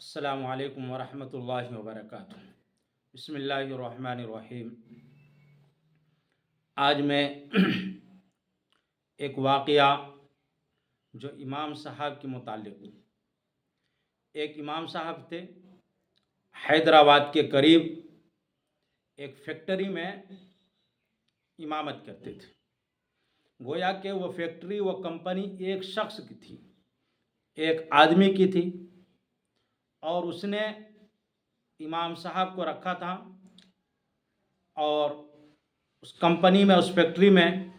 अस्सलामु अलैकुम वरहमतुल्लाहि वबरकातुहू। बिस्मिल्लाहिर्रहमानिर्रहीम। आज मैं एक वाक़या जो इमाम साहब के मुताल्लिक़, एक इमाम साहब थे हैदराबाद के करीब एक फैक्ट्री में इमामत करते थे। गोया कि वो फैक्ट्री, वो कंपनी एक शख्स की थी, एक आदमी की थी, और उसने इमाम साहब को रखा था और उस कंपनी में, उस फैक्ट्री में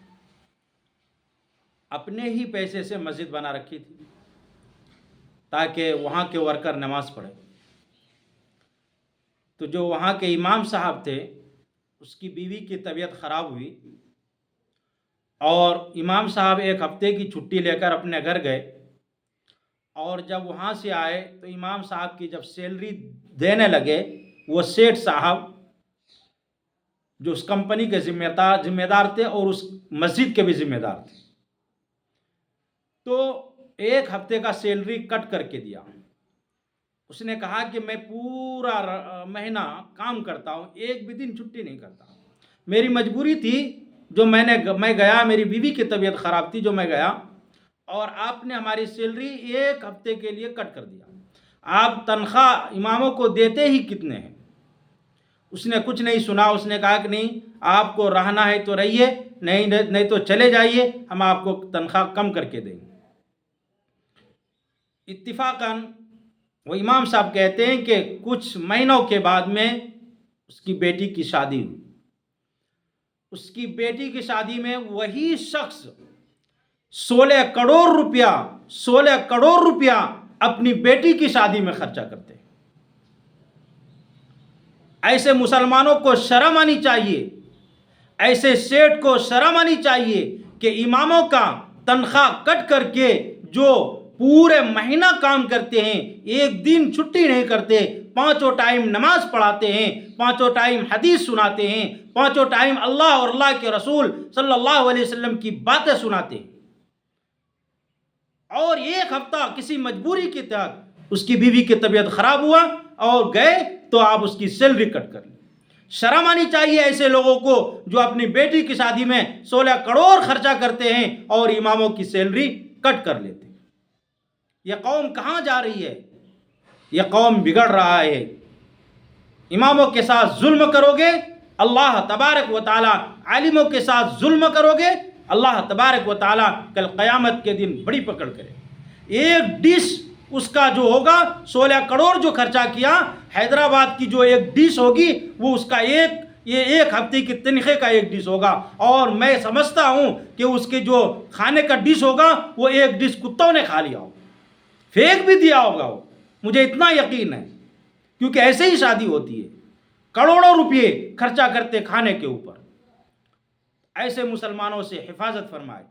अपने ही पैसे से मस्जिद बना रखी थी ताकि वहाँ के वर्कर नमाज़ पढ़े। तो जो वहाँ के इमाम साहब थे, उसकी बीवी की तबीयत ख़राब हुई और इमाम साहब एक हफ़्ते की छुट्टी लेकर अपने घर गए। और जब वहाँ से आए तो इमाम साहब की जब सैलरी देने लगे, वो सेठ साहब जो उस कंपनी के जिम्मेदार थे और उस मस्जिद के भी जिम्मेदार थे, तो एक हफ्ते का सैलरी कट करके दिया। उसने कहा कि मैं पूरा महीना काम करता हूँ, एक भी दिन छुट्टी नहीं करता, मेरी मजबूरी थी जो मैं गया, मेरी बीवी की तबीयत ख़राब थी जो मैं गया, और आपने हमारी सैलरी एक हफ्ते के लिए कट कर दिया। आप तनख्वाह इमामों को देते ही कितने हैं? उसने कुछ नहीं सुना। उसने कहा कि नहीं, आपको रहना है तो रहिए, नहीं तो चले जाइए, हम आपको तनख्वाह कम करके देंगे। इत्तिफाकन वो इमाम साहब कहते हैं कि कुछ महीनों के बाद में उसकी बेटी की शादी हुई। उसकी बेटी की शादी में वही शख्स 16 करोड़ रुपया अपनी बेटी की शादी में खर्चा करते हैं। ऐसे मुसलमानों को शर्म आनी चाहिए, ऐसे सेठ को शर्म आनी चाहिए कि इमामों का तनख्वाह कट करके जो पूरे महीना काम करते हैं, एक दिन छुट्टी नहीं करते, पांचों टाइम नमाज पढ़ाते हैं, पांचों टाइम हदीस सुनाते हैं, पांचों टाइम अल्लाह और अल्लाह के रसूल सल्लल्लाहु अलैहि वसल्लम की बातें सुनाते हैं, और एक हफ्ता किसी मजबूरी के तहत उसकी बीवी की तबीयत खराब हुआ और गए तो आप उसकी सैलरी कट कर ली। शर्म आनी चाहिए ऐसे लोगों को जो अपनी बेटी की शादी में 16 करोड़ खर्चा करते हैं और इमामों की सैलरी कट कर लेते हैं। यह कौम कहाँ जा रही है? यह कौम बिगड़ रहा है। इमामों के साथ जुल्म करोगे, अल्लाह तबारक व तआला आलिमों के साथ जुल्म करोगे, अल्लाह तबारक व तआला कल क़यामत के दिन बड़ी पकड़ करे। एक डिश उसका जो होगा, 16 करोड़ जो खर्चा किया, हैदराबाद की जो एक डिश होगी वो उसका एक हफ्ते की तनख्वाह का एक डिश होगा। और मैं समझता हूँ कि उसके जो खाने का डिश होगा वो एक डिश कुत्तों ने खा लिया होगा, फेंक भी दिया होगा वो, मुझे इतना यकीन है, क्योंकि ऐसे ही शादी होती है, करोड़ों रुपये खर्चा करते खाने के ऊपर। ऐसे मुसलमानों से हिफाजत फरमाए।